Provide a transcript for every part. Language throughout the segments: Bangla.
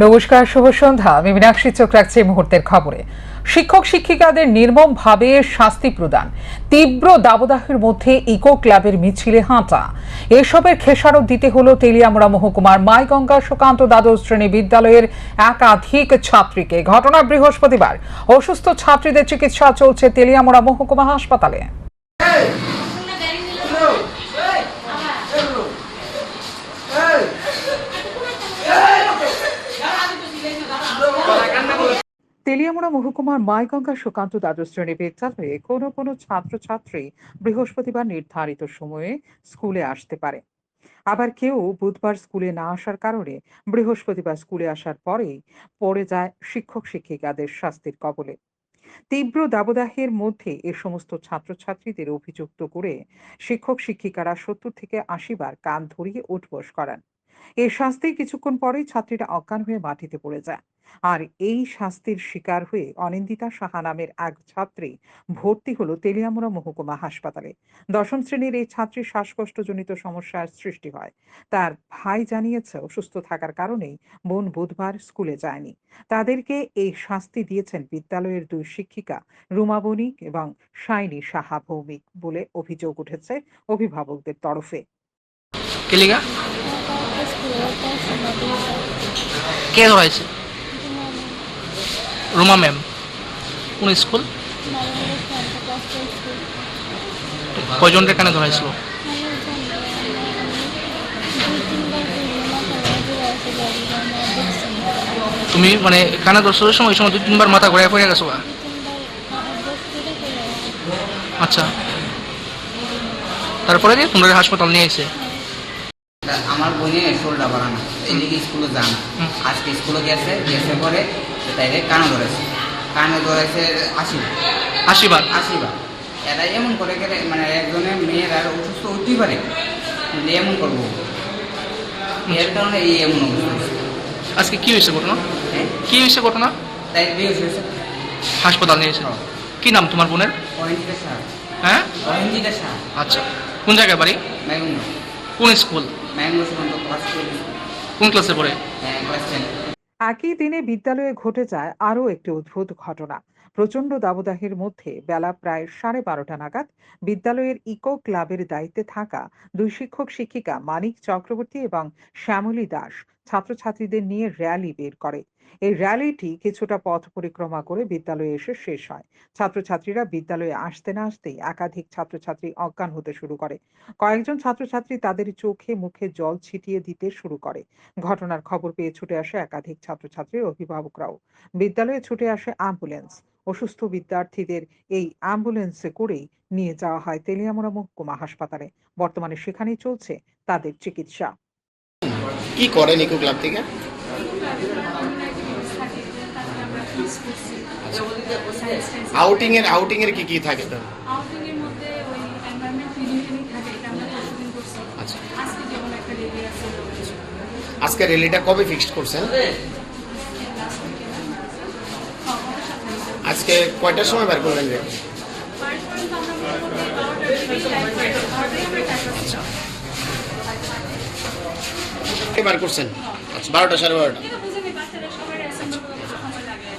নমস্কার, শুভ সন্ধ্যা। আমি মীনাক্ষী চোখ রাখছি মুহূর্তের খবরে। শিক্ষক শিক্ষিকাদের নির্মমভাবে শাস্তি প্রদান, তীব্র দাবদাহের মধ্যে ইকো ক্লাবের মিছিলে হাঁটা, এসবের খেসারত দিতে হলো তেলিয়ামুড়া মহকুমার মাইগঙ্গা সুকান্ত দ্বাদশ শ্রেণী বিদ্যালয়ের একাধিক ছাত্রীকে। ঘটনা বৃহস্পতিবার। অসুস্থ ছাত্রীদের চিকিৎসা চলছে তেলিয়ামুড়া মহকুমা হাসপাতালে। তেলিয়ামুড়া মহকুমার মাইগঙ্গা সুকান্ত দ্বাদশ শ্রেণী বিদ্যালয়ে কোনো ছাত্রছাত্রী বৃহস্পতিবার নির্ধারিত সময়ে স্কুলে আসতে পারে, আবার কেউ বুধবার স্কুলে না আসার কারণে বৃহস্পতিবার স্কুলে আসার পরেই পড়ে যায় শিক্ষক শিক্ষিকাদের শাস্তির কবলে। তীব্র দাবদাহের মধ্যে এ সমস্ত ছাত্রছাত্রীদের অভিযুক্ত করে শিক্ষক শিক্ষিকারা ৭০ থেকে ৮০ বার কান ধরিয়ে উঠবোস করান। এই শাস্তি কিছুক্ষণ পরেই ছাত্রীরা অজ্ঞান হয়ে মাটিতে পড়ে যায়। আর এই শাস্তির শিকার হয়ে অনিন্দিতা সাহা নামের এক ছাত্রী ভর্তি হলো তেলিয়ামুড়া মহকুমা হাসপাতালে। ১০ম শ্রেণীর এই ছাত্রীর শ্বাসকষ্টজনিত সমস্যার সৃষ্টি হয়। তার ভাই জানিয়েছে অসুস্থ থাকার কারণেই বোন বুধবার স্কুলে যায়নি। তাদেরকে এই শাস্তি দিয়েছেন বিদ্যালয়ের দুই শিক্ষিকা রুমা বণিক এবং শাইনী সাহা ভৌমিক বলে অভিযোগ উঠেছে অভিভাবকদের তরফে। কে ধরাইছে? রুমা ম্যাম। কোন স্কুল? কয়জনের কানে ধরাইছিল? তুমি মানে কানে ধরছর সময় সময় ২-৩ বার মাথা ঘুরে পড়ে গেছো? আচ্ছা, তারপরে দিয়ে তোমরা হাসপাতাল নিয়ে এসে আমার বোনে শোলটা বাড়ানো এদিকে স্কুলে যান, আজকে স্কুলে গেছে পরে তাইলে কানে ধরেছে ৮০ বার। এরা এমন করে গেলে মানে একজনের মেয়েরা অসুস্থ হতেই পারে, কিন্তু এমন করবো এর কারণে এই এমন অবস্থা। আজকে কি হয়েছে ঘটনা? কি হয়েছে ঘটনা? তাই বেশ হয়েছে, হাসপাতাল নিয়ে এসে। কি নাম তোমার বোনের? অহিন্দিতা শাহ। হ্যাঁ, অহিন্দিতা শাহ। আচ্ছা, কোন জায়গায় বাড়ি? ম্যাগুন্ড। কোন স্কুল? ম্যাগুন্ড সুকান্ত ক্লাস 10। কোন ক্লাসে পড়ে? হ্যাঁ, ক্লাস 10। একই দিনে বিদ্যালয়ে ঘটে যায় আরও একটি অদ্ভুত ঘটনা। প্রচণ্ড দাবদাহের মধ্যে বেলা প্রায় 12:30 নাগাদ বিদ্যালয়ের ইকো ক্লাবের দায়িত্বে থাকা দুই শিক্ষক শিক্ষিকা মানিক চক্রবর্তী এবং শ্যামলী দাস ছাত্রছাত্রীদের নিয়ে র্যালি বের করে। এই র্যালিটি কিছুটা পথ পরিক্রমা করে বিদ্যালয়ে এসে শেষ হয়। ছাত্রছাত্রীরা বিদ্যালয়ে আসতে না আসতেই একাধিক ছাত্রছাত্রী অজ্ঞান হতে শুরু করে। কয়েকজন ছাত্রছাত্রী তাদের চোখে মুখে জল ছিটিয়ে দিতে শুরু করে। ঘটনার খবর পেয়ে ছুটে আসে একাধিক ছাত্রছাত্রীর অভিভাবকরাও। বিদ্যালয়ে ছুটে আসে অ্যাম্বুলেন্স। অসুস্থ বিদ্যার্থীদের এই অ্যাম্বুলেন্সে করেই নিয়ে যাওয়া হয় তেলিয়ামুড়া মহকুমা হাসপাতালে। বর্তমানে সেখানেই চলছে তাদের চিকিৎসা। কি করেন ইকো ক্লাব থেকে? আউটিং এর কি থাকে? আউটিংয়ের মধ্যে ওই এনভায়রনমেন্ট ক্লিনিং থাকে, এটা আমরা প্রতিদিন করছি। আচ্ছা, আজকে যেমন একটা রেলি আছে। আজকে রেলিটা কবে ফিক্সড করছেন? আজকে কয়টার সময় বের করলেন? বার করছেন? আচ্ছা, 12টা 12:30।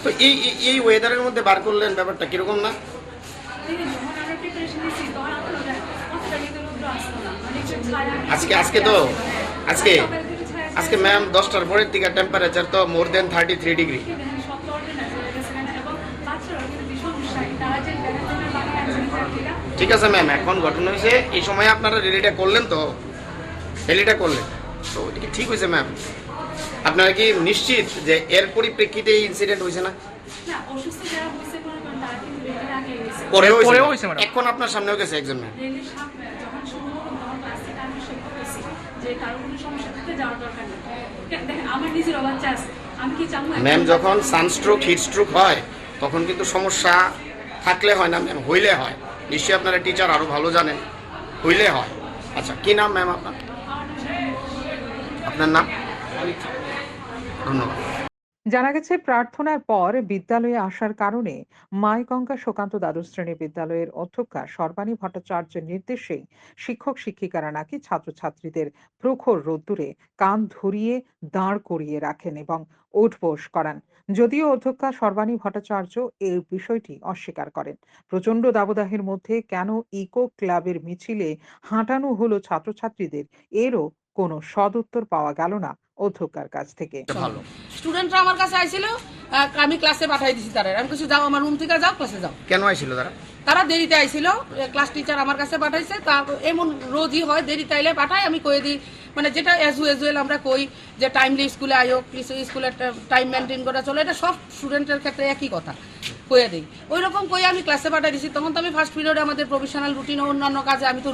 তো এই ওয়েদারের মধ্যে বার করলেন, ব্যাপারটা কিরকম না? আজকে ম্যাম 10টার পরের দিকে টেম্পারেচার তো মোর দেন 33 ডিগ্রি। ঠিক আছে ম্যাম, এখন ঘটনা হয়েছে এই সময় আপনারা রেলিটা করলেন, তো রেলিটা করলেন তো এটা কি ঠিক হয়েছে ম্যাম? আপনারা কি নিশ্চিত যে এর পরিপ্রেক্ষিতে এই ইনসিডেন্ট হয়েছে না? পরে হয়েছে ম্যাডাম। এখন আপনার সামনেও গেছে একজন ম্যাম। ম্যাম, যখন সানস্ট্রোক হিট স্ট্রোক হয় তখন কিন্তু সমস্যা থাকলে হয় না ম্যাম, হইলে হয়। নিশ্চয়ই আপনারা টিচার আরো ভালো জানেন, হইলে হয়। আচ্ছা, কি নাম ম্যাম আপনার? আপনার নাম? ধন্যবাদ। জানা গেছে প্রার্থনার পর বিদ্যালয়ে আসার কারণে মাইগঙ্গা সুকান্ত দ্বাদশ শ্রেণী বিদ্যালয়ের অধ্যক্ষা সর্বাণী ভট্টাচার্যের নির্দেশেই শিক্ষক শিক্ষিকারা নাকি ছাত্রছাত্রীদের প্রখর রোদ্দুরে কান ধরিয়ে দাঁড় করিয়ে রাখেন এবং উঠবোস করান। যদিও অধ্যক্ষা সর্বাণী ভট্টাচার্য এই বিষয়টি অস্বীকার করেন। প্রচণ্ড দাবদাহের মধ্যে কেন ইকো ক্লাবের মিছিলে হাঁটানো হলো ছাত্রছাত্রীদের, এরও কোনো সদুত্তর পাওয়া গেল না অধ্যক্ষার কাছ থেকে। ভালো। স্টুডেন্টরা আমার কাছে আইছিল, আমি ক্লাসে পাঠাই দিছি তারা। আমি কিছু যাও আমার রুম থেকে যাও, ক্লাসে যাও। কেন আইছিল তারা? তারা দেরিতে আইছিল, ক্লাস টিচার আমার কাছে পাঠাইছে। তা এমন রোজই হয়, দেরিতে আইলে পাঠাই, আমি কয়ে দিই, মানে যেটা অ্যাজুয়াল আমরা কই যে টাইমলি স্কুলে আয়োগ, স্কুলের টাইম মেনটেন করা চলে, এটা সব স্টুডেন্টের ক্ষেত্রে একই কথা কয়ে দিই। ওই রকম কয়ে আমি ক্লাসে পাঠাই দিছি। তখন তো আমি ফার্স্ট পিরিয়ডে আমাদের প্রফেশনাল রুটিন ও অন্যান্য কাজে আমি তো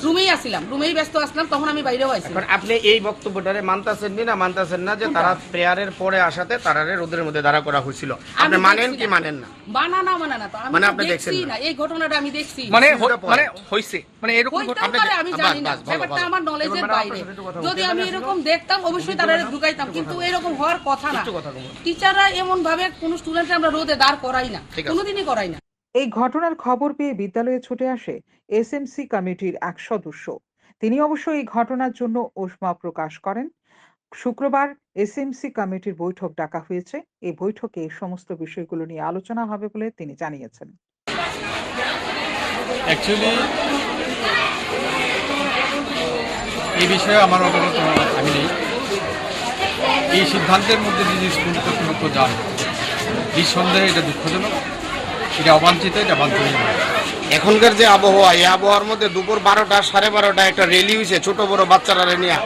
রুমেই আসছিলাম, রুমেই ব্যস্ত আসলাম, তখন আমি বাইরেও আইছিলাম। এখন আপনি এই বক্তব্যটারে মানতেছেন না মানতেছেন না যে তারা প্রেয়ারের পরে আসাতে তারারে রোদের মধ্যে দাঁড়া করা হয়েছিল, আপনি মানেন কি মানেন না? মানা তো আমি মানে তো আপনি দেখছি দেখছেন না, এই ঘটনাটা আমি দেখছি। মানে কিছুটা মানে পরে। হইছে, মানে এরকম হইতেও আপনি- পারে, আমি জানি না, বাস, ভালো, ব্যাপারটা ভালো। আমার নলেজের এবার বাইরে। আপনার সাথে একটু কথা যদি বলতে আমি পারি? এরকম দেখতাম অবশ্যই তারা ঢুকাইতাম, কিন্তু এরকম হওয়ার কথা না। একটু কথা বলুন। টিচাররা এমন ভাবে কোন স্টুডেন্টকে আমরা রোদে দাঁড় করাই না, ঠিক আছে। কোনোদিনই করাই না। এই ঘটনার খবর পেয়ে বিদ্যালয়ে ছুটে আসে এসএমসি কমিটির এক সদস্য। তিনি অবশ্য এই ঘটনার জন্য উষ্মা প্রকাশ করেন। শুক্রবার এসএমসি কমিটির বৈঠক ডাকা হয়েছে। এই বৈঠকে এই সমস্ত বিষয়গুলো নিয়ে আলোচনা হবে বলে তিনি জানিয়েছেন। অ্যাকচুয়ালি এই বিষয়ে আমার অবগত আমি নেই। এই সিদ্ধান্তের মধ্যে যদি স্কুল কর্তৃপক্ষ যান, নিঃসন্দেহে এটা দুঃখজনক, এটা অবাঞ্ছিত, এটা বাঞ্ছনীয় নয়। এখনকার যে আবহাওয়া, এই আবহাওয়ার মধ্যে দুপুর 12টা 12:30 একটা র্যালি হয়েছে ছোট বড় বাচ্চারা নিয়ে,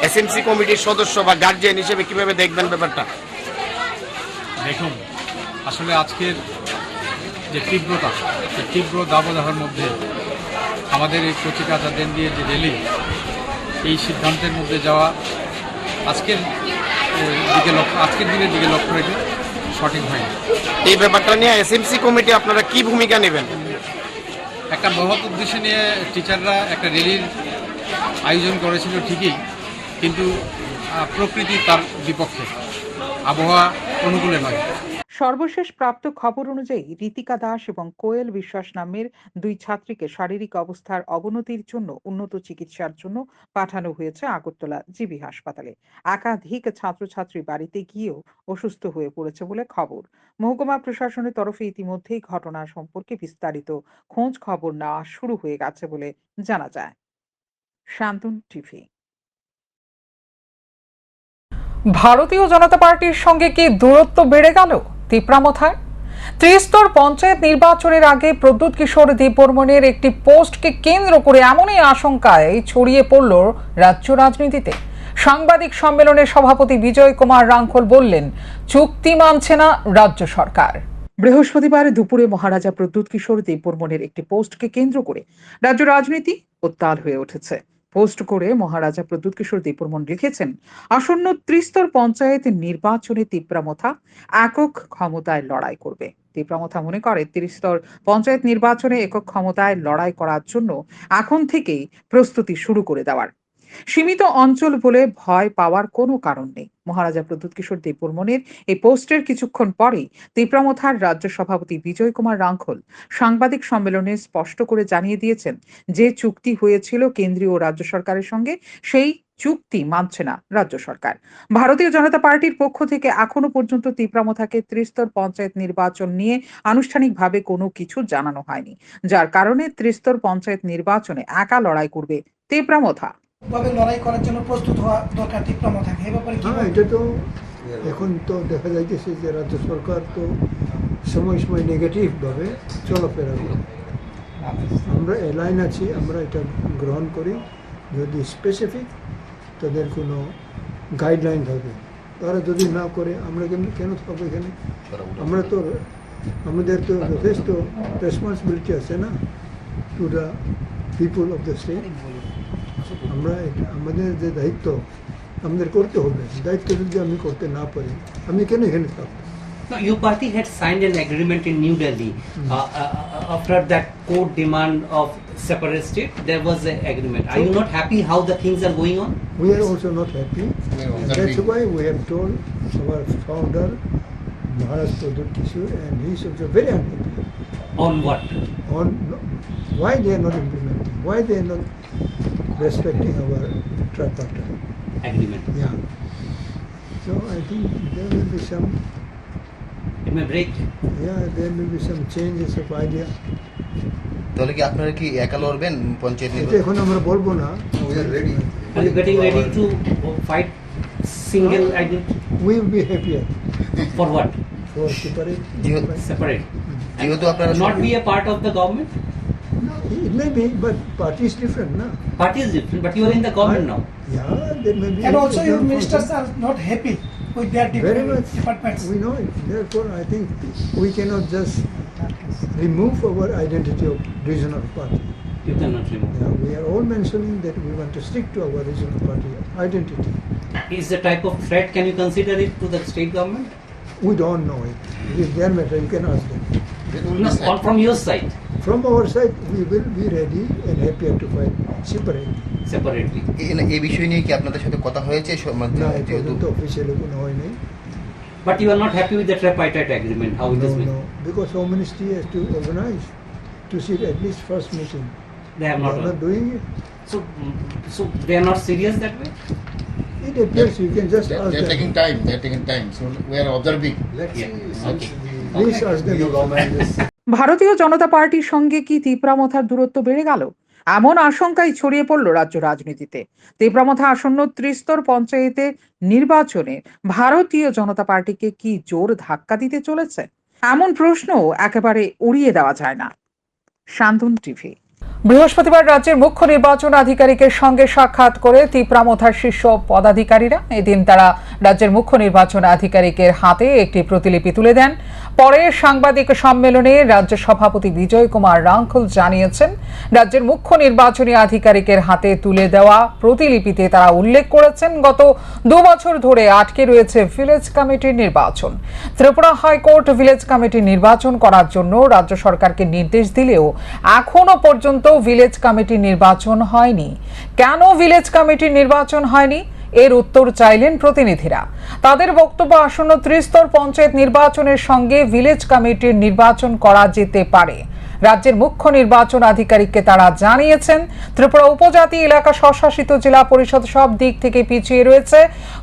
এসএমসি কমিটির সদস্য বা গার্জিয়ান হিসেবে কিভাবে দেখবেন ব্যাপারটা? দেখুন, আসলে আজকের যে তীব্রতা, সেই তীব্র দাবদাহের মধ্যে আমাদের এই কচিকাচাদের দিয়ে যে র্যালি, এই সিদ্ধান্তের মধ্যে যাওয়া আজকের দিনের দিকে লক্ষ্য রেখে সঠিক হয়নি। এই ব্যাপারটা নিয়ে এসএমসি কমিটি আপনারা কি ভূমিকা নেবেন? একটা মহৎ উদ্দেশ্য নিয়ে টিচাররা একটা র্যালির আয়োজন করেছিল ঠিকই, কিন্তু প্রকৃতি তার বিপক্ষে, আবহাওয়া অনুকূলে নয়। সর্বশেষ প্রাপ্ত খবর অনুযায়ী ঋতিকা দাস এবং কোয়েল বিশ্বাস নামের দুই ছাত্রীকে শারীরিক অবস্থার অবনতির জন্য উন্নত চিকিৎসার জন্য পাঠানো হয়েছে আগরতলা জিবি হাসপাতালে। একাধিক ছাত্রছাত্রী বাড়িতে গিয়েও অসুস্থ হয়ে পড়েছে বলে খবর। মহকুমা প্রশাসনের তরফে ইতিমধ্যেই ঘটনা সম্পর্কে বিস্তারিত খোঁজ খবর নেওয়া শুরু হয়ে গেছে বলে জানা যায়। শান্তন টিভি। ভারতীয় জনতা পার্টির সঙ্গে কি দূরত্ব বেড়ে গেল তিপ্রামথায়? ত্রিস্তর পঞ্চায়েত নির্বাচনের আগে প্রদ্যুৎ কিশোর দেববর্মনের একটি পোস্টকে কেন্দ্র করে এমনই আশঙ্কায় ছড়িয়ে পড়ল রাজ্য রাজনীতিতে। সাংবাদিক সম্মেলনে সভাপতি বিজয় কুমার রাঙ্খল বললেন, চুক্তি মানছে না রাজ্য সরকার। বৃহস্পতিবার দুপুরে মহারাজা প্রদ্যুৎ কিশোর দেববর্মনের একটি পোস্টকে কেন্দ্র করে রাজ্য রাজনীতি উত্তাল হয়ে উঠেছে। পোস্ট করে মহারাজা প্রদ্যুৎ কিশোর দেববর্মন লিখেছেন, আসন্ন ত্রিস্তর পঞ্চায়েত নির্বাচনে তিপ্রামথা একক ক্ষমতায় লড়াই করবে। তিপ্রামথা মনে করে ত্রিস্তর পঞ্চায়েত নির্বাচনে একক ক্ষমতায় লড়াই করার জন্য এখন থেকেই প্রস্তুতি শুরু করে দেওয়ার। সীমিত অঞ্চল বলে ভয় পাওয়ার কোনো কারণ নেই। মহারাজা প্রদ্যুৎ কিশোর দেববর্মনের এই পোস্টের কিছুক্ষণ পরেই তিপ্রামথার রাজ্য সভাপতি বিজয় কুমার রাঙ্খল সাংবাদিক সম্মেলনে স্পষ্ট করে জানিয়ে দিয়েছেন, যে চুক্তি হয়েছিল কেন্দ্রীয় ও রাজ্য সরকারের সঙ্গে, সেই চুক্তি মানছে না রাজ্য সরকার। ভারতীয় জনতা পার্টির পক্ষ থেকে এখনো পর্যন্ত তিপ্রামথাকে ত্রিস্তর পঞ্চায়েত নির্বাচন নিয়ে আনুষ্ঠানিকভাবে কোনো কিছু জানানো হয়নি, যার কারণে ত্রিস্তর পঞ্চায়েত নির্বাচনে একা লড়াই করবে তিপ্রামথা। ভাবে লড়াই করার জন্য প্রস্তুত হওয়া দরকার তিপ্রামথাকে। এই ব্যাপারে কি হ্যাঁ, এটা তো এখন তো দেখা যাইতেছে যে রাজ্য সরকার তো সময় সময় নেগেটিভভাবে চলাফেরা করে। আমরা এলাইন আছি, আমরা এটা গ্রহণ করি। যদি স্পেসিফিক তাদের কোনো গাইডলাইন থাকে, তারা যদি না করে আমরা কেন থাকবো এখানে? আমাদের তো যথেষ্ট রেসপন্সিবিলিটি আছে না, to the people of the state. আমরা আমাদের যে দায়িত্ব আমাদের করতে হবে, দায়িত্ব যদি আমি করতে না পারি আমি কেন এখানে থাকবো? No, your party had signed an agreement in New Delhi. After that court demand of separate state, there was an agreement. Are you not happy how the things are going on? We are also not happy. That's why we have told our founder, Maharaj Pradut Kishore, and he is also very unhappy On what? on why they are not implementing, why they are not respecting our tripartite. Agreement. Yeah. So I think there will be some, It may break. there may be some changes of idea. তাহলে কি আপনারা কি একা লড়বেন পঞ্চায়েত এটা নির্বাচন? এখন আমরা বলবো না। Are you getting ready to fight single identity? We will be happier For what? for separate. Separate. যেহেতু আপনারা Not be a part of the government? No, it may be, but party is different, no? Party is different, but you are in the government now. Yeah, there may be. And also your different ministers function. are not happy with their Very different much. departments. We know it. Therefore, I think we cannot just remove our identity of regional party. You cannot remove. Yeah, we are all mentioning that we want to stick to our regional party identity. Is the type of threat, can you consider it to the state government? We don't know it. It is their matter. You can ask them. No, from your side, From our side, we will be ready and happier to fight separately. separately. এই বিষয় নিয়ে কি আপনাদের সাথে কথা হয়েছে না, এই যেহেতু পর্যন্ত অফিসিয়ালি কোনো হয়নি। But you are not happy with the tripartite agreement, how it is made? No, because Home Ministry has to organize to sit at least first meeting. They have They not are done. not doing it. So they are not serious that way? It appears you can just ask They're them. taking time. They're taking time. So we are observing. Yeah. Okay. Please ask them. ভারতীয় জনতা পার্টির সঙ্গে কি তিপ্রামথার দূরত্ব বেড়ে গেল? এমন আশঙ্কাই ছড়িয়ে পড়ল রাজ্য রাজনীতিতে। তিপ্রামথা আসন্ন ত্রিস্তর পঞ্চায়েতে নির্বাচনে ভারতীয় জনতা পার্টিকে কি জোর ধাক্কা দিতে চলেছে? এমন প্রশ্ন একেবারে উড়িয়ে দেওয়া যায় না। শান্তন টিভি। বৃহস্পতিবার রাজ্যের মুখ্য নির্বাচন আধিকারিকের সঙ্গে সাক্ষাৎ করে তিপ্রামথার শীর্ষ পদাধিকারীরা এদিন তারা রাজ্যের মুখ্য নির্বাচন আধিকারিকের হাতে একটি প্রতিলিপি তুলে দেন। পরে সাংবাদিক সম্মেলনে রাজ্য সভাপতি বিজয় কুমার রাঙ্খল জানিয়েছেন, রাজ্যের মুখ্য নির্বাচনী আধিকারিকের হাতে তুলে দেওয়া প্রতিলিপিতে তারা উল্লেখ করেছেন গত 2 বছর ধরে আটকে রয়েছে ভিলেজ কমিটির নির্বাচন। ত্রিপুরা হাইকোর্ট ভিলেজ কমিটির নির্বাচন করার জন্য রাজ্য সরকারকে নির্দেশ দিলেও এখনো পর্যন্ত ভিলেজ কমিটির নির্বাচন হয়নি। কেন ভিলেজ কমিটির নির্বাচন হয়নি এর উত্তর চাইলেন প্রতিনিধিরা। তাদের বক্তব্য, আসন্ন ত্রিস্তর পঞ্চায়েত নির্বাচনের সঙ্গে ভিলেজ কমিটির নির্বাচন করা যেতে পারে। রাজ্যের মুখ্য নির্বাচন আধিকারিককে তারা জানিয়েছেন, ত্রিপুরা উপজাতি এলাকা স্বশাসিত জেলা পরিষদ সব দিক থেকে পিছিয়ে রয়েছে।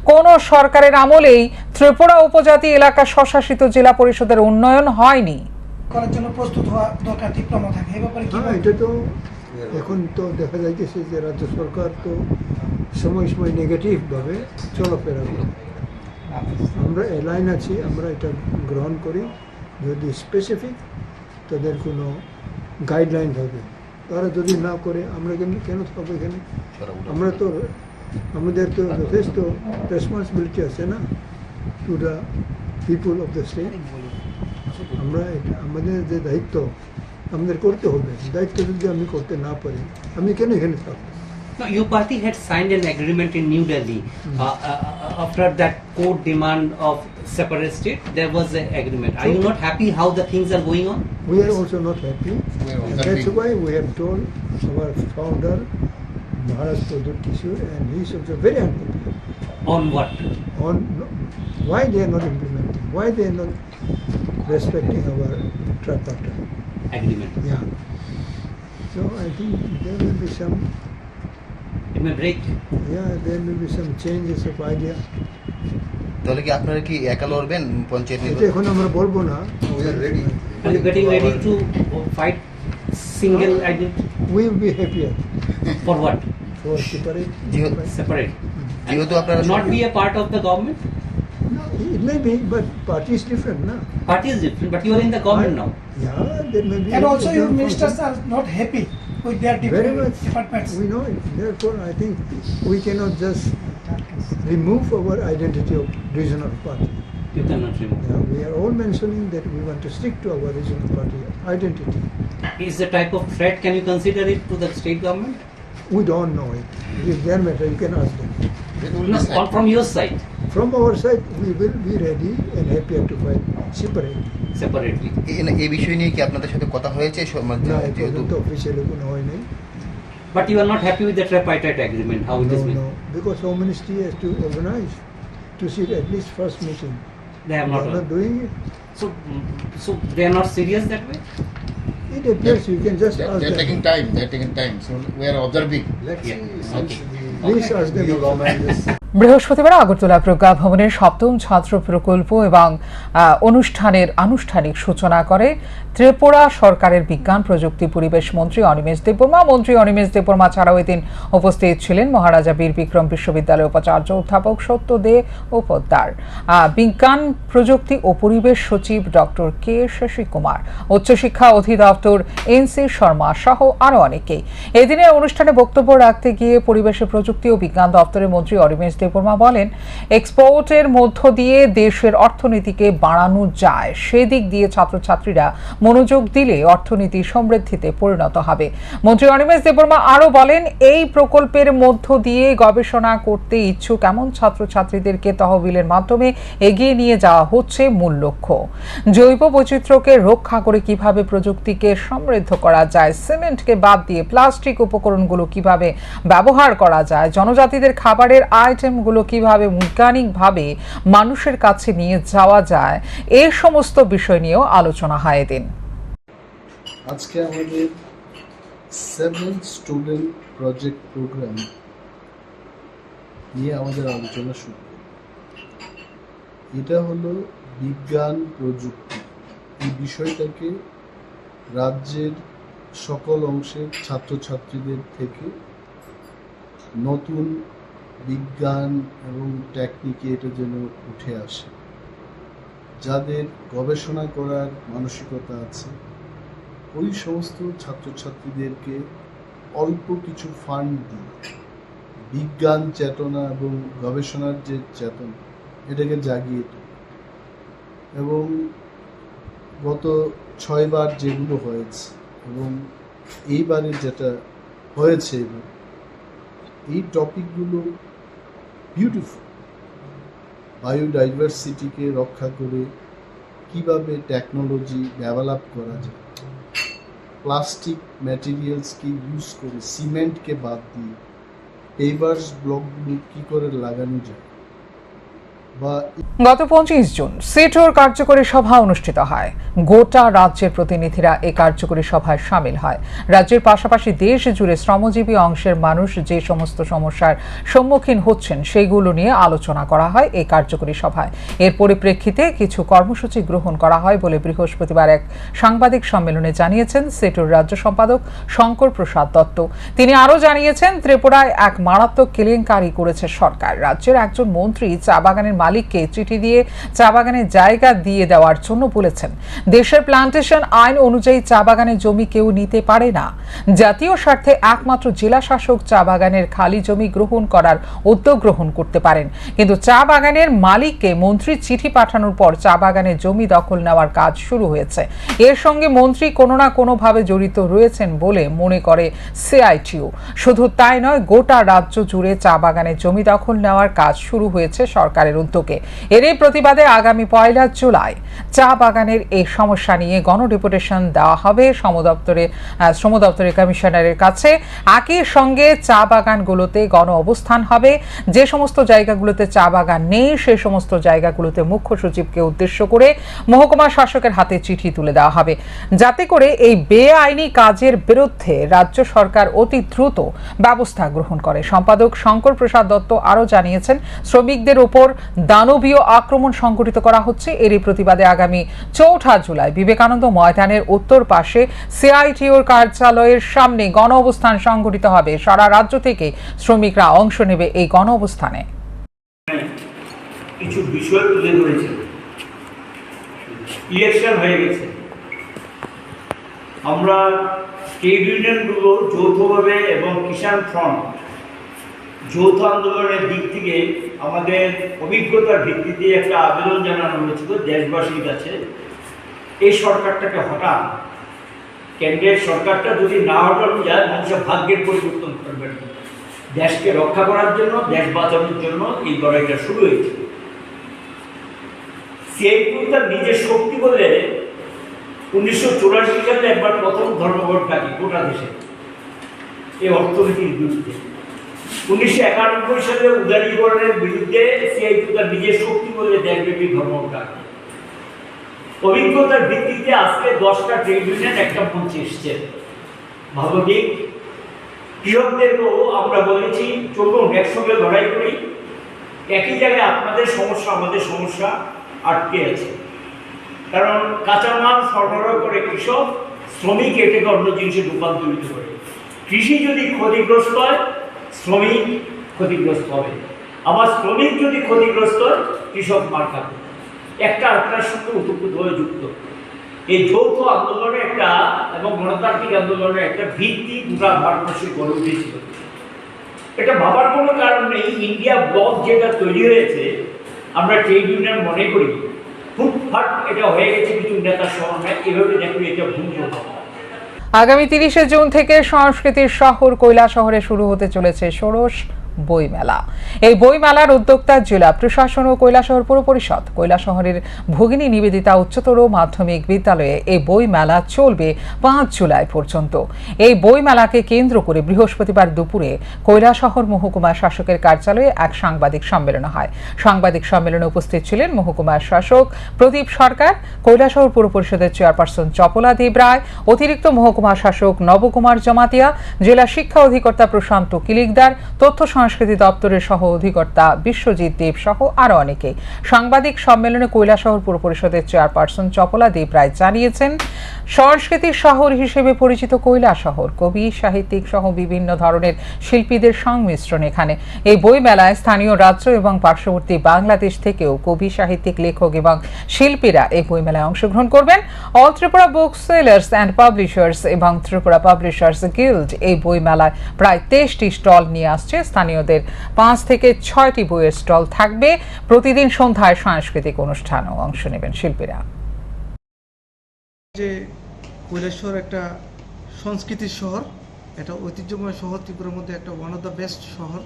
কোন সরকারের আমলেই ত্রিপুরা উপজাতি এলাকা স্বশাসিত জেলা পরিষদের উন্নয়ন হয়নি। করার জন্য প্রস্তুত হওয়া দরকার তীব্রমা থাকে এই ব্যাপারে কি হ্যাঁ, এটা তো এখন তো দেখা যাইতেছে যে রাজ্য সরকার তো সময় সময় নেগেটিভভাবে চলাফেরা করে। আমরা অ্যালাইন আছি, আমরা এটা গ্রহণ করি। যদি স্পেসিফিক তাদের কোনো গাইডলাইন থাকে, তারা যদি না করে আমরা কেন থাকবো এখানে? আমরা তো আমাদের তো যথেষ্ট রেসপন্সিবিলিটি আছে না to the people of the state. আমরা আমাদের যে দায়িত্ব আমাদের করতে হবে, দায়িত্ব যদি আমি করতে না পারি আমি কেন এখানে থাকবো? No, your party had signed an agreement in New Delhi. After that court demand of separate state, there was an agreement. Are you not happy how the things are going on? We are also not happy. And that's why we have told our founder, Maharaj Pradut Kishore, and he is also very unhappy On what? on why they are not implementing, why they are not respecting our tripartite. Agreement. Yeah. So I think there will be some, It may break. there may be some changes of idea. তাহলে কি আপনারা কি একা লড়বেন পঞ্চায়েত এটা নির্বাচন? এখন আমরা বলবো না। Are you getting ready to fight single identity? We will be happier For what? for separate. Separate. যেহেতু আপনারা Not be a part of the government? No, it may be, but party is different, no? Party is different, but you are in the government now. Yeah, there may be. and also your different ministers function. are not happy with their Very different much. departments. We know it. Therefore, I think we cannot just remove our identity of regional party. You cannot remove. Yeah, we are all mentioning that we want to stick to our regional party identity. Is the type of threat, can you consider it to the state government? We don't know it. It is their matter. You can ask them. No, from your side, From our side, we will be ready and happier to fight separately. separately. এই বিষয় নিয়ে কি আপনাদের সাথে কথা হয়েছে না, এই যেহেতু পর্যন্ত অফিসিয়ালি কোনো হয়নি। But you are not happy with the tripartite agreement, how it is No, made? no, because Home Ministry has to organize to see at least first meeting. They have They are not doing it. So they are not serious that way. It appears you can just ask They're them. taking time. They're taking time. So we are observing. Let's Yeah. see. Okay. Please ask them. বৃহস্পতিবার আগরতলা প্রজ্ঞা ভবনের ৭ম ছাত্র প্রকল্প এবং অনুষ্ঠানের আনুষ্ঠানিক সূচনা করে ত্রিপুরা সরকারের বিজ্ঞান প্রযুক্তি পরিবেশ মন্ত্রী অনিমেষ দেববর্মা। মন্ত্রী অনিমেষ দেববর্মা ছাড়াও এদিন উপস্থিত ছিলেন মহারাজা বীর বিক্রম বিশ্ববিদ্যালয়ের উপাচার্য অধ্যাপক সত্য দে পোদ্দার, বিজ্ঞান প্রযুক্তি ও পরিবেশ সচিব ডক্টর কে শশী কুমার, উচ্চশিক্ষা অধিদপ্তর এনসি শর্মা সহ আরো অনেকেই। এদিনের অনুষ্ঠানে বক্তব্য রাখতে গিয়ে পরিবেশ প্রযুক্তি ও বিজ্ঞান দপ্তরের মন্ত্রী অনিমেষ দেববর্মা বলেন, এক্সপোর্টের মধ্য দিয়ে দেশের অর্থনীতিকে বাড়ানো যায়, সেদিক দিয়ে ছাত্রছাত্রীরা মনোযোগ দিলে অর্থনীতি সমৃদ্ধিতে পরিণত হবে। মন্ত্রী অনিমেষ দেববর্মা আরো বলেন, এই প্রকল্পের মধ্য দিয়ে গবেষণা করতে ইচ্ছুক এমন ছাত্রছাত্রীদেরকে তহবিলের মাধ্যমে এগিয়ে নিয়ে যাওয়া হচ্ছে মূল লক্ষ্য। জৈব বৈচিত্র্যকে রক্ষা করে কিভাবে প্রযুক্তিকে সমৃদ্ধ করা যায়, সিমেন্টকে বাদ দিয়ে প্লাস্টিক উপকরণগুলো কিভাবে ব্যবহার করা যায়, জনজাতিদের খাবারের আইটেমগুলো কিভাবে বৈজ্ঞানিকভাবে মানুষের কাছে নিয়ে যাওয়া যায়, এই সমস্ত বিষয় নিয়েও আলোচনা হয় এদিন। আজকে আমাদের 7 স্টুডেন্ট প্রজেক্ট প্রোগ্রাম নিয়ে আমাদের আলোচনা শুরু। এটা হলো বিজ্ঞান প্রযুক্তি। এই বিষয়টাকে রাজ্যের সকল অংশের ছাত্রছাত্রীদের থেকে নতুন বিজ্ঞান এবং টেকনিকে এটা যেন উঠে আসে, যাদের গবেষণা করার মানসিকতা আছে ওই সমস্ত ছাত্রছাত্রীদেরকে অল্প কিছু ফান্ড দিয়ে বিজ্ঞান চেতনা এবং গবেষণার যে চেতনা এটাকে জাগিয়ে তোলে। এবং গত 6 বার যেগুলো হয়েছে এবং এইবারে যেটা হয়েছে, এবার এই টপিকগুলো বিউটিফুল। বায়োডাইভার্সিটিকে রক্ষা করে কিভাবে টেকনোলজি ডেভেলপ করা যায়, প্লাস্টিক ম্যাটেরিয়ালসকে ইউজ করে সিমেন্টকে বাদ দিয়ে পেভার্স ব্লকগুলো কী করে লাগানো যায়। গত 25 জুন সিটোর কার্যকরী সভা অনুষ্ঠিত হয়। গোটা রাজ্যের প্রতিনিধিরা এই কার্যকরী সভায় সামিল হয়। রাজ্যের পাশাপাশি দেশ জুড়ে শ্রমজীবী অংশের মানুষ যে সমস্ত সমস্যার সম্মুখীন হচ্ছেন সেগুলো নিয়ে আলোচনা করা হয় এই কার্যকরী সভায়। এর পরিপ্রেক্ষিতে কিছু কর্মসূচি গ্রহণ করা হয় বলে বৃহস্পতিবার এক সাংবাদিক সম্মেলনে জানিয়েছেন সিটোর রাজ্য সম্পাদক শঙ্কর প্রসাদ দত্ত। তিনি আরও জানিয়েছেন, ত্রিপুরায় এক মারাত্মক কেলেঙ্কারি করেছে সরকার। রাজ্যের একজন মন্ত্রী চা বাগানের মালিককে চিঠি দিয়ে চা বাগানের জায়গা দিয়ে দেওয়ার জন্য বলেছেন। দেশের প্লান্টেশন আইন অনুযায়ী চা বাগানের জমি কেউ নিতে পারে না। জাতীয় স্বার্থে একমাত্র জেলা শাসক চা বাগানের খালি জমি গ্রহণ করার উদ্যোগ গ্রহণ করতে পারেন, কিন্তু চা বাগানের মালিককে মন্ত্রীর চিঠি পাঠানোর পর চা বাগানের জমি দখল নেওয়ার কাজ শুরু হয়েছে। এর সঙ্গে মন্ত্রী কোনো না কোনোভাবে জড়িত রয়েছেন বলে মনে করে সিআইটিইউ। শুধু তাই নয়, গোটা রাজ্য জুড়ে চা বাগানের জমি দখল নেওয়ার কাজ শুরু হয়েছে সরকারের উদ্যোগে। এরই প্রতিবাদে আগামী 1 জুলাই চা বাগানের এই সমস্যা নিয়ে গণডেপুটেশন দেওয়া হবে শ্রম দপ্তরের কমিশনারের কাছে। একই সঙ্গে চা বাগানগুলোতে গণ অবস্থান হবে। যে সমস্ত জায়গাগুলোতে চা বাগান নেই সেই সমস্ত জায়গাগুলোতে মুখ্য সচিবকে উদ্দেশ্য করে মহকুমা শাসকের হাতে চিঠি তুলে দেওয়া হবে, যাতে করে এই বেআইনি কাজের বিরুদ্ধে রাজ্য সরকার অতি দ্রুত ব্যবস্থা গ্রহণ করে। সম্পাদক শঙ্কর প্রসাদ দত্ত আরও জানিয়েছেন, শ্রমিকদের উপর দানবীয় আক্রমণ সংঘটিত করা হচ্ছে। এরই প্রতিবাদে আগামী 4 জুলাই বিবেকানন্দ ময়দানের উত্তর পাশে সিআইটিইউর কার্যালয়ের সামনে গণ অবস্থান সংঘটিত হবে। সারা রাজ্য থেকে শ্রমিকরা অংশ নেবে এই গণ অবস্থানে। কিছু বিষয় তুলে ধরেছে। ইলেকশন হয়ে গেছে, আমরা ট্রেড ইউনিয়নগুলো যৌথভাবে এবং কিষাণ ফ্রন্ট যৌথ আন্দোলনের দিক থেকে আমাদের অভিজ্ঞতার ভিত্তিতে একটা আবেদন জানানো হয়েছিল দেশবাসীর কাছে, এই সরকারটাকে হটান। কেন্দ্রের সরকারটা যদি না হটানো যায়, মানুষের ভাগ্যের পরিবর্তন করবেন। দেশকে রক্ষা করার জন্য, দেশ বাঁচানোর জন্য এই লড়াইটা শুরু হয়েছে। সিআইটিইউ তার নিজের শক্তি বলে 1984 সালে একবার প্রথম ধর্মঘট ডাকি গোটা দেশে এই অর্থনীতির বিরুদ্ধে। 1991 সালে উদারীকরণের বিরুদ্ধে সিআইটি তার নিজের শক্তি বলে দেশব্যাপী ধর্মঘট। অভিজ্ঞতার ভিত্তিতে আজকে 10টা ট্রেড ইউনিয়ন একটা মঞ্চে এসছে। ভাবদিক কৃষকদেরকেও আমরা বলেছি চলুন একসঙ্গে লড়াই করি, একই জায়গায় আপনাদের সমস্যা আমাদের সমস্যা আটকে আছে। কারণ কাঁচামাল সরবরাহ করে কৃষক, শ্রমিক এটাকে অন্য জিনিসে রূপান্তরিত করে। কৃষি যদি ক্ষতিগ্রস্ত হয় শ্রমিক ক্ষতিগ্রস্ত হবে, আবার শ্রমিক যদি ক্ষতিগ্রস্ত হয় কৃষক মার খাবে। একটা আরেকটার সঙ্গে ওতপ্রোতভাবে যুক্ত। এই যৌথ আন্দোলনের একটা এবং গণতান্ত্রিক আন্দোলনের একটা ভিত্তি গোটা ভারতবর্ষে গড়ে উঠেছিল। এটা ভাবার কোনো কারণ নেই। ইন্ডিয়া ব্লক যেটা তৈরি হয়েছে আমরা ট্রেড ইউনিয়ন মনে করি, ফুটফাট এটা হয়ে গেছে কিছু নেতার সমন্বয়, এভাবে দেখুন এটা ভুল কথা। আগামী 30শে জুন থেকে সংস্কৃতির শহর কৈলাসহরে শুরু হতে চলেছে ষোড়শ বইমেলা। এই বইমেলার উদ্যোক্তা জেলা প্রশাসন ও কৈলাসহর পৌর পরিষদ। কৈলাসহরের ভগিনী নিবেদিতা উচ্চতর মাধ্যমিক বিদ্যালয়ে এই বইমেলা চলবে 5 জুলাই পর্যন্ত। এই বইমেলাকে কেন্দ্র করে বৃহস্পতিবার দুপুরে কৈলাসহর মহকুমা শাসকের কার্যালয়ে এক সাংবাদিক সম্মেলন হয়। সাংবাদিক সম্মেলনে উপস্থিত ছিলেন মহকুমা শাসক প্রদীপ সরকার, কৈলাসহর পৌর পরিষদের চেয়ারপারসন চপলা দেব রায়, অতিরিক্ত মহকুমা শাসক নবকুমার জমাতিয়া, জেলা শিক্ষা অধিকর্তা প্রশান্ত কিলিকদার, তথ্য সংস্কৃতি দপ্তরের সহ অধিকর্তা বিশ্বজিৎ দেব সহ আরো অনেকে। সাংবাদিক সম্মেলনে কৈলাসহর পৌর পরিষদের চেয়ারপারসন চপলা দেব রায় জানিয়েছেন, সংস্কৃতির শহর হিসেবে পরিচিত কৈলাসহর কবি, সাহিত্যিক সহ বিভিন্ন ধরনের শিল্পীদের সংমিশ্রণ এখানে। এই বই মেলায় স্থানীয় রাজ্য এবং পার্শ্ববর্তী বাংলাদেশ থেকেও কবি, সাহিত্যিক, লেখক এবং শিল্পীরা এই বই মেলায় অংশগ্রহণ করবেন। All Tripura book sellers and publishers এবং ত্রিপুরা পাবলিশার্স গিল্ড এই বই মেলায় প্রায় 23টি স্টল নিয়ে আসছে। স্থানীয়দের 5 থেকে 6টি বইয়ের স্টল থাকবে। প্রতিদিন সন্ধ্যায় সাংস্কৃতিক অনুষ্ঠানেও অংশ নেবেন শিল্পীরা। যে কৈলাসহর একটা সংস্কৃতির শহর, এটা ঐতিহ্যময় শহর, ত্রিপুরার মধ্যে একটা ওয়ান অফ দ্য বেস্ট শহর।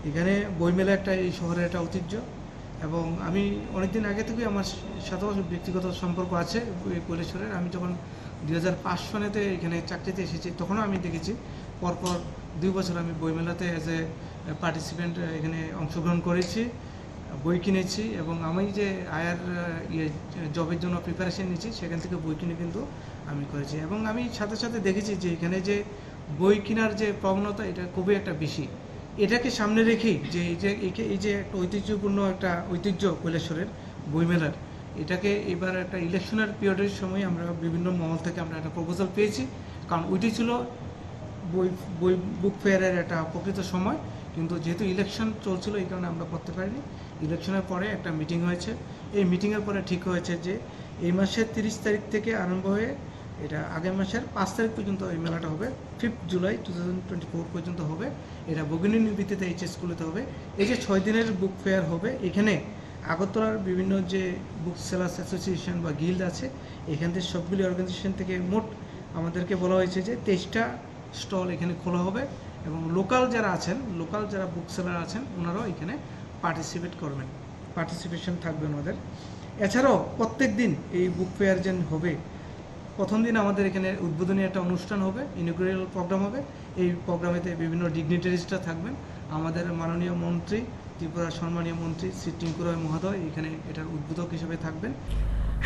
এখানে বইমেলা একটা এই শহরের একটা ঐতিহ্য, এবং আমি অনেকদিন আগে থেকে আমার সাথেও ব্যক্তিগত সম্পর্ক আছে কৈলাসহরের। আমি যখন 2005 সনেতে এখানে চাকরিতে এসেছি তখনও আমি দেখেছি পরপর 2 বছর আমি বইমেলাতে অ্যাজ এ পার্টিসিপেন্ট এখানে অংশগ্রহণ করেছি, বই কিনেছি, এবং আমি যে আয়ার জবের জন্য প্রিপারেশন নিয়েছি সেখান থেকে বই কিনে কিন্তু আমি করেছি। এবং আমি সাথে সাথে দেখেছি যে এখানে যে বই কেনার যে প্রবণতা এটা খুবই একটা বেশি। এটাকে সামনে রেখেই যে এই যে একটা ঐতিহ্যপূর্ণ একটা ঐতিহ্য কৈলাসহরের বইমেলার, এটাকে এবার একটা ইলেকশনের পিরিয়ডের সময় আমরা বিভিন্ন মহল থেকে আমরা একটা প্রপোজাল পেয়েছি, কারণ ওইটি ছিল বই বুক ফেয়ারের একটা প্রকৃত সময়। কিন্তু যেহেতু ইলেকশন চলছিল এই কারণে আমরা করতে পারিনি। ইলেকশনের পরে একটা মিটিং হয়েছে, এই মিটিংয়ের পরে ঠিক হয়েছে যে এই মাসের 30 তারিখ থেকে আরম্ভ হয়ে এটা আগের মাসের 5 তারিখ পর্যন্ত এই মেলাটা হবে, 5 জুলাই 2024 পর্যন্ত হবে। এটা ভগিনী নিবেদিতা এইচএস স্কুলেতে হবে। এই যে 6 দিনের বুক ফেয়ার হবে, এখানে আগরতলার বিভিন্ন যে বুক সেলার্স অ্যাসোসিয়েশন বা গিল্ড আছে এখান থেকে সবগুলি অর্গানাইজেশন থেকে মোট আমাদেরকে বলা হয়েছে যে 23টা স্টল এখানে খোলা হবে, এবং লোকাল যারা বুক সেলার আছেন ওনারাও এখানে পার্টিসিপেশন থাকবে ওনাদের। এছাড়াও প্রত্যেক দিন এই বুক ফেয়ার যেন হবে, প্রথম দিন আমাদের এখানে উদ্বোধনী একটা অনুষ্ঠান হবে, ইনগ্রেশন প্রোগ্রাম হবে। এই প্রোগ্রামেতে বিভিন্ন ডিগনিটারিজরা থাকবেন। আমাদের মাননীয় মন্ত্রী, ত্রিপুরার সম্মানীয় মন্ত্রী শ্রী টিঙ্কু রায় মহোদয় এখানে এটার উদ্বোধক হিসেবে থাকবেন।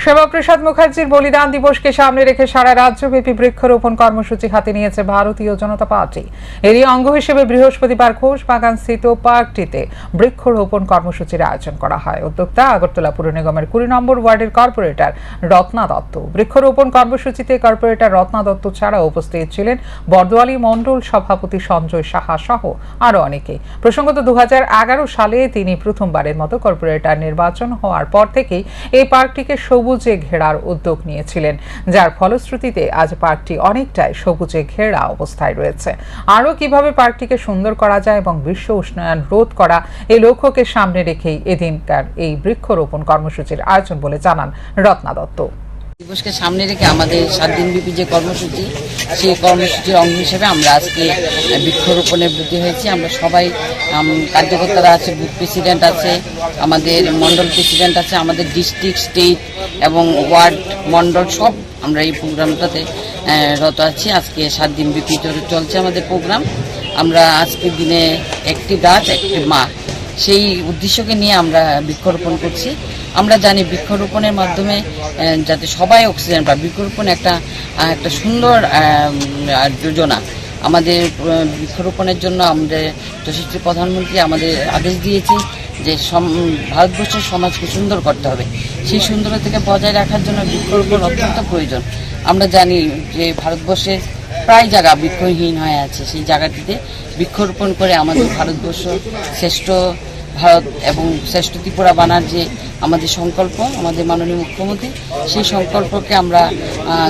শ্যামাপ্রসাদ মুখার্জির বলিদান দিবসকে সামনে রেখে সারা রাজ্যব্যাপী বৃক্ষরোপণ কর্মসূচি হাতে নিয়েছে ভারতীয় জনতা পার্টি। এরই অঙ্গ হিসেবে বৃহস্পতিবার ঘোষবাগান স্থিত পার্কটিতে বৃক্ষরোপণ কর্মসূচির আয়োজন করা হয়। উদ্যোক্তা আগরতলা পুর নিগমের 20 নম্বর ওয়ার্ডের কর্পোরেটর রত্না দত্ত। বৃক্ষরোপণ কর্মসূচিতে কর্পোরেটর রত্না দত্ত ছাড়াও উপস্থিত ছিলেন বর্দোয়ালি মণ্ডল সভাপতি সঞ্জয় সাহা সহ আরো অনেকে। প্রসঙ্গত 2011 সালে তিনি প্রথমবারের মতো কর্পোরেটর নির্বাচন হওয়ার পর থেকেই এই পার্কটিকে সবুজে ঘেরার উদ্যোগ নিয়েছিলেন, যার ফলশ্রুতিতে আজ পার্কটি অনেকটাই সবুজে ঘেরা অবস্থায় রয়েছে। আরও কিভাবে পার্কটিকে সুন্দর করা যায় এবং বিশ্ব উষ্ণায়ন রোধ করা এই লক্ষ্যকে সামনে রেখেই এদিনকার এই বৃক্ষরোপণ কর্মসূচির আয়োজন বলে জানান রত্না দত্ত। দিবসকে সামনে রেখে আমাদের 7 দিনব্যাপী যে কর্মসূচি, সেই কর্মসূচির অঙ্গ হিসেবে আমরা আজকে বৃক্ষরোপণে ব্রতী হয়েছি। আমরা সবাই কার্যকর্তারা আছে, বুথ প্রেসিডেন্ট আছে, আমাদের মন্ডল প্রেসিডেন্ট আছে, আমাদের ডিস্ট্রিক্ট, স্টেট এবং ওয়ার্ড মন্ডল সব আমরা এই প্রোগ্রামটাতে রত আছি। আজকে 7 দিনব্যাপী চলছে আমাদের প্রোগ্রাম। আমরা আজকের দিনে একটি গাছ একটি মা, সেই উদ্দেশ্যকে নিয়ে আমরা বৃক্ষরোপণ করছি। আমরা জানি বৃক্ষরোপণের মাধ্যমে যাতে সবাই অক্সিজেন পায়, বৃক্ষরোপণ একটা সুন্দর যোজনা। আমাদের বৃক্ষরোপণের জন্য আমাদের যশস্বী প্রধানমন্ত্রী আমাদের আদেশ দিয়েছে যে ভারতবর্ষের সমাজকে সুন্দর করতে হবে, সেই সুন্দরতা থেকে বজায় রাখার জন্য বৃক্ষরোপণ অত্যন্ত প্রয়োজন। আমরা জানি যে ভারতবর্ষের প্রায় জায়গা বৃক্ষহীন হয়ে আছে, সেই জায়গাটিতে বৃক্ষরোপণ করে আমাদের ভারতবর্ষ শ্রেষ্ঠ ভারত এবং শ্রেষ্ঠ ত্রিপুরা বানার যে আমাদের সংকল্প, আমাদের মাননীয় মুখ্যমন্ত্রী, সেই সংকল্পকে আমরা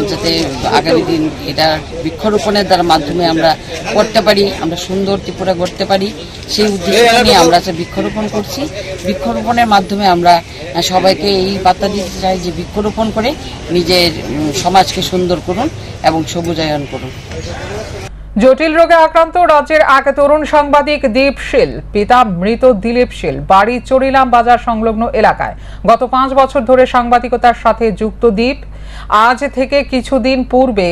যাতে আগামী দিন এটা বৃক্ষরোপণের দ্বারা মাধ্যমে আমরা করতে পারি, আমরা সুন্দর ত্রিপুরা গড়তে পারি, সেই উদ্দেশ্য নিয়ে আমরা বৃক্ষরোপণ করছি। বৃক্ষরোপণের মাধ্যমে আমরা সবাইকে এই বার্তা দিতে চাই যে বৃক্ষরোপণ করে নিজের সমাজকে সুন্দর করুন এবং সবুজায়ন করুন। জটিল রোগে আক্রান্ত রাজ্যের এক তরুণ সাংবাদিক দীপ শীল, পিতা মৃত দিলীপ শীল, বাড়ি চরিলাম বাজার সংলগ্ন এলাকায়। গত 5 বছর ধরে সাংবাদিকতার সাথে যুক্ত দীপ আজ থেকে কিছুদিন পূর্বে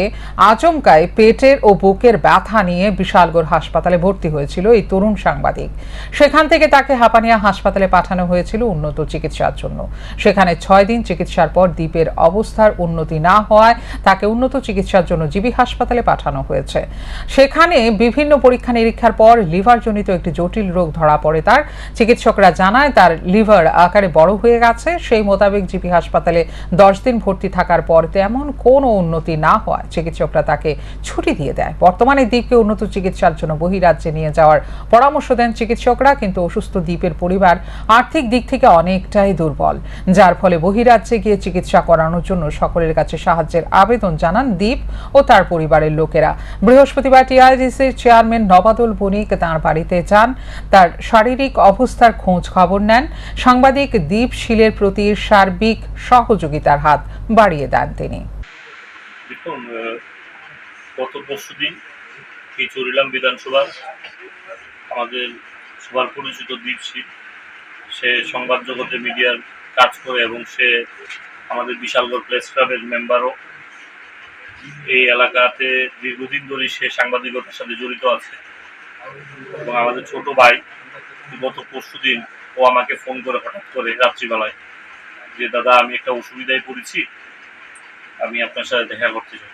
আচমকায় পেটের ও বুকের ব্যথা নিয়ে বিশালগড় হাসপাতালে ভর্তি হয়েছিল এই তরুণ সাংবাদিক। সেখান থেকে তাকে হাপানিয়া হাসপাতালে পাঠানো হয়েছিল উন্নত চিকিৎসার জন্য। সেখানে 6 দিন চিকিৎসার পর দীপের অবস্থার উন্নতি না হওয়ায় তাকে উন্নত চিকিৎসার জন্য জিবি হাসপাতালে পাঠানো হয়েছে। সেখানে বিভিন্ন পরীক্ষা নিরীক্ষার পর লিভারজনিত একটি জটিল রোগ ধরা পড়ে তার। চিকিৎসকরা জানায় তার লিভার আকারে বড় হয়ে গেছে। সেই মোতাবেক জিবি হাসপাতালে 10 দিন ভর্তি থাকার পর তেমন কোনো উন্নতি না হওয়ায় চিকিৎসকরা তাকে ছুটি দিয়ে দেয়। বর্তমানে দীপকে উন্নত চিকিৎসার জন্য বহিরাজ্যে নিয়ে যাওয়ার পরামর্শ দেন চিকিৎসকরা, কিন্তু অসুস্থ দীপের পরিবার আর্থিক দিক থেকে অনেকটাই দুর্বল, যার ফলে বহিরাজ্যে গিয়ে চিকিৎসা করানোর জন্য সকলের কাছে সাহায্যের আবেদন জানান দীপ ও তার পরিবারের লোকেরা। বৃহস্পতিবার টিআইডিসির চেয়ারম্যান নবাদুল বণিক তাঁর বাড়িতে যান, তার শারীরিক অবস্থার খোঁজ খবর নেন। সাংবাদিক দীপ শীলের প্রতি সার্বিক সহযোগিতার হাত বাড়িয়ে দেন তিনি। দেখুন, গত পরশুদিন এই চরিলাম বিধানসভা আমাদের সবার পরিচিত দীপ শীল, সে সংবাদ জগতে মিডিয়ার কাজ করে এবং সে আমাদের বিশালগড় প্রেস ক্লাবের মেম্বারও। এই এলাকাতে দীর্ঘদিন ধরে সে সাংবাদিকতার সাথে জড়িত আছে এবং আমাদের ছোট ভাই গত পরশুদিন ও আমাকে ফোন করে হঠাৎ করে রাত্রিবেলায় যে দাদা আমি একটা অসুবিধায় পড়েছি, আমি আপনার সাথে দেখা করতে চাই।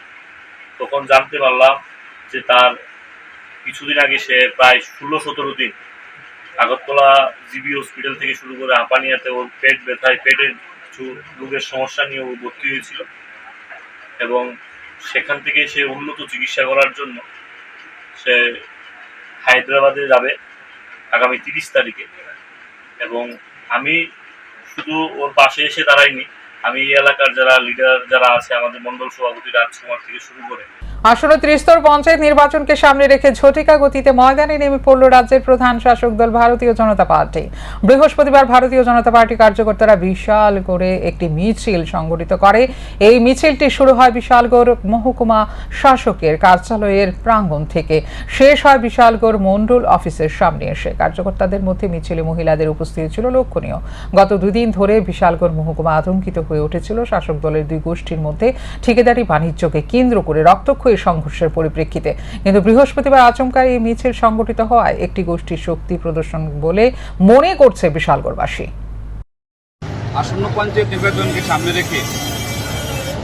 তখন জানতে পারলাম যে তার কিছুদিন আগে সে প্রায় 16-17 দিন আগরতলা জিবি হসপিটাল থেকে শুরু করে হাঁপানিয়াতে ওর পেট ব্যথায়, পেটের কিছু রোগের সমস্যা নিয়ে ও ভর্তি হয়েছিল এবং সেখান থেকে সে উন্নত চিকিৎসা করার জন্য সে হায়দ্রাবাদে যাবে আগামী 30 তারিখে। এবং আমি শুধু ওর পাশে এসে দাঁড়াইনি, আমি এই এলাকার যারা লিডার যারা আছে, আমাদের মন্ডল সভাপতি রাজকুমার থেকে শুরু করে আসন্ন ত্রিস্তর পঞ্চায়েত নির্বাচনকে সামনে রেখে ঝটিকা গতিতে ময়দানে নেমে পড়ল রাজ্যের প্রধান শাসক দল ভারতীয় জনতা পার্টি। বৃহস্পতিবার ভারতীয় জনতা পার্টি কার্যকর্তারা বিশাল করে একটি মিছিল সংগঠিত করে। এই মিছিলটি শুরু হয় বিশালগড় মহকুমা শাসকের কার্যালয়ের প্রাঙ্গণ থেকে, শেষ হয় বিশালগড় মন্ডল অফিসের সামনে এসে। কার্যকর্তাদের মধ্যে মিছিলে মহিলাদের উপস্থিতি ছিল লক্ষণীয়। গত 2 দিন ধরে বিশালগড় মহকুমা আতঙ্কিত হয়ে উঠেছিল শাসক দলের 2 গোষ্ঠীর মধ্যে ঠিকাদারি বাণিজ্যকে কেন্দ্র করে রক্তক্ষয়ী সংঘর্ষের পরিপ্রেক্ষিতে। কিন্তু বৃহস্পতিবার আচমকা এই মিছিল সংগঠিত হওয়ায় একটি গোষ্ঠীর শক্তি প্রদর্শন বলে মনে করছে বিশালগড়বাসী। আসন্ন পঞ্চায়েত নির্বাচনকে সামনে রেখে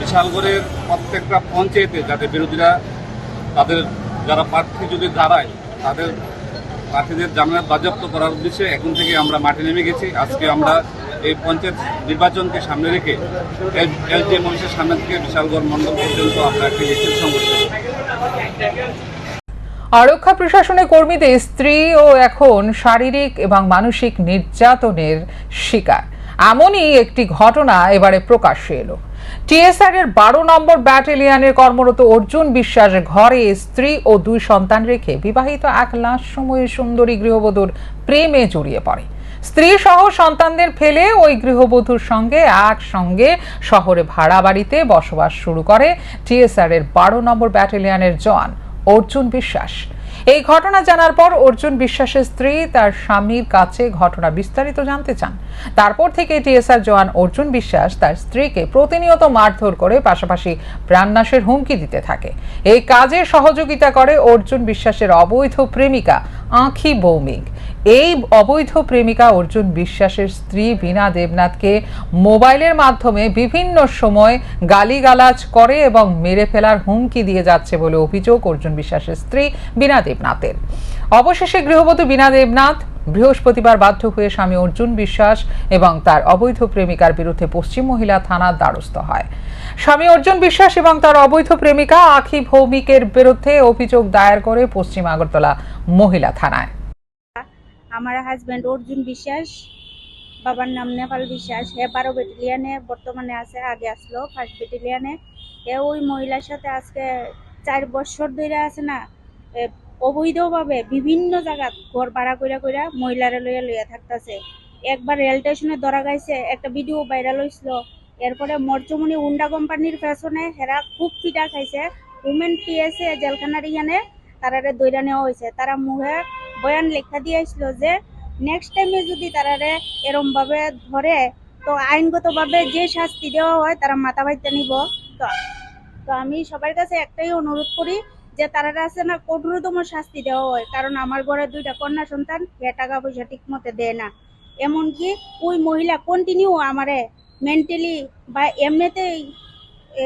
বিশালগড়ের প্রত্যেকটা পঞ্চায়েতে যাতে বিরোধীরা তাদের যারা প্রার্থী যদি দাঁড়ায় তাদের প্রার্থীদের জামানত বাজেয়াপ্ত করার উদ্দেশ্যে এখন থেকে আমরা মাঠে নেমে গেছি। আজকে আমরা এই পঞ্চায়েত নির্বাচনকে সামনে রেখে এলজিএম অফিসের সামনে থেকে বিশালগড় মন্ডল পর্যন্ত আমরা একটি মিছিল সংগঠিত। আরক্ষা প্রশাসনের কর্মীদের স্ত্রীও এখন শারীরিক এবং মানসিক নির্যাতনের শিকার, এমনই একটি ঘটনা এবারে প্রকাশ্যে এলো। টিএসআর এর 12 নম্বর ব্যাটালিয়নের কর্মরত অর্জুন বিশ্বাস ঘরে স্ত্রী ও 2 সন্তান রেখে বিবাহিত এক লাশ সময়ে সুন্দরী গৃহবধূর প্রেমে জড়িয়ে পড়ে। স্ত্রী সহ সন্তানদের ফেলে ওই গৃহবধূর সঙ্গে একসঙ্গে শহরে ভাড়া বাড়িতে বসবাস শুরু করে টিএসআর এর 12 নম্বর ব্যাটালিয়নের জওয়ান অর্জুন বিশ্বাস। এই ঘটনা জানার পর অর্জুন বিশ্বাসের স্ত্রী তার স্বামীর কাছে ঘটনা বিস্তারিত জানতে চান। তারপর থেকে টিএসআর জওয়ান অর্জুন বিশ্বাস তার স্ত্রীকে প্রতিনিয়ত মারধর করে পাশাপাশি প্রাণনাশের হুমকি দিতে থাকে। এই কাজে সহযোগিতা করে অর্জুন বিশ্বাসের অবৈধ প্রেমিকা আঁখি ভৌমিক। এই অবৈধ প্রেমিকা অর্জুন বিশ্বাসের স্ত্রী বীণা দেবনাথকে মোবাইলের মাধ্যমে বিভিন্ন সময় গালিগালাজ করে এবং মেরে ফেলার হুমকি দিয়ে যাচ্ছে বলে অভিযোগ অর্জুন বিশ্বাসের স্ত্রী বীণা দেবনাথের। অবশেষে গৃহবধূ বীণা দেবনাথ বৃহস্পতিবার বাধ্য হয়ে স্বামী অর্জুন বিশ্বাস এবং তার অবৈধ প্রেমিকার বিরুদ্ধে পশ্চিম মহিলা থানার দ্বারস্থ হয়। স্বামী অর্জুন বিশ্বাস এবং তার অবৈধ প্রেমিকা আঁখি ভৌমিকের বিরুদ্ধে অভিযোগ দায়ের করে পশ্চিম আগরতলা মহিলা থানায়। আমার হাজব্যান্ড অর্জুন বিশ্বাস, বাবার নাম নেপাল বিশ্বাস, হে 12 ব্যাটালিয়নে বর্তমানে আছে, আগে আসলো 1st ব্যাটালিয়নে। হে ওই মহিলার সাথে আজকে 4 বছর ধরে আছে না, অবৈধভাবে বিভিন্ন জায়গা ঘর ভাড়া কইরা মহিলারে লইয়া থাকতেছে। একবার রেল স্টেশনে ধরা গাইছে, একটা ভিডিও ভাইরাল হয়েছিল। এরপরে মরচমনি উন্ডা কোম্পানির পেছনে হেরা খুব পিটা খাইছে। উমেন পিএসএ জেলখানার এখানে তারারে দইরা নেওয়া হয়েছে। তারা মুখে বয়ান লেখা দিয়ে আসছিল যে নেক্সট টাইমে যদি তারারে এরম ভাবে ধরে তো আইনগতভাবে যে শাস্তি দেওয়া হয় তারা মাথা বাইতে নিব। তো আমি সবার কাছে একটাই অনুরোধ করি যে তারারে আছে না কঠোরতম শাস্তি দেওয়া হয়, কারণ আমার ঘরে 2টা কন্যা সন্তান, হে টাকা পয়সা ঠিক মতো দেয় না। এমনকি ওই মহিলা কন্টিনিউ আমারে মেন্টালি বা এমনিতেই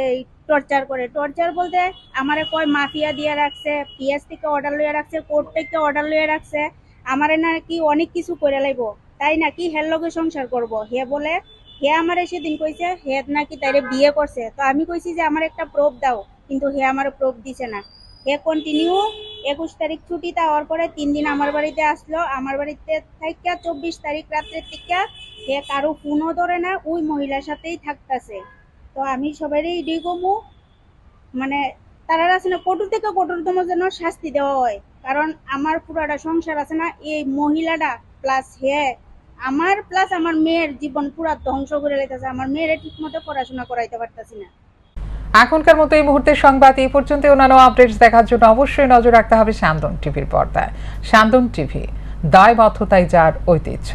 এই টর্চার করে। টর্চার বলতে আমারে কয় মাফিয়া দিয়ে রাখছে, পিএস থেকে অর্ডার লইয়া রাখছে, কোর্ট থেকে অর্ডার লইয়া রাখছে, আমারে নাকি অনেক কিছু করে লাইব, তাই নাকি হের লগে সংসার করব। হে বলে হে আমারে সেদিন কইছে হে নাকি তাইরে বিয়ে করছে। তো আমি কইছি যে আমার একটা প্রুফ দাও, কিন্তু হে আমার প্রুফ দিছে না। হে কন্টিনিউ 21 তারিখ ছুটি দেওয়ার পরে 3 দিন আমার বাড়িতে আসলো। আমার বাড়িতে থাইকা 24 তারিখ রাত্রের থেকে হে কারো ফোনও ধরে না, ওই মহিলার সাথেই থাকতেছে। তো আমি সবারই এটাই কমু, মানে তারা আছে না কঠোর থেকে কঠোরতম যেন শাস্তি দেওয়া হয়, কারণ আমার পুরাটা সংসার আছে না এই মহিলাটা প্লাস হে আমার প্লাস আমার মেয়ের জীবন পুরা ধ্বংস করে লেগেছে। আমার মেয়ের ঠিক মতো পড়াশোনা করাইতে পারতাছি না। এখনকার মতো এই মুহূর্তের সংবাদ এই পর্যন্ত। অন্যান্য আপডেটস দেখার জন্য অবশ্যই নজর রাখতে হবে স্যান্দন টিভির পর্দায়। স্যান্দন টিভি, দায়বদ্ধতাই যার ঐতিহ্য।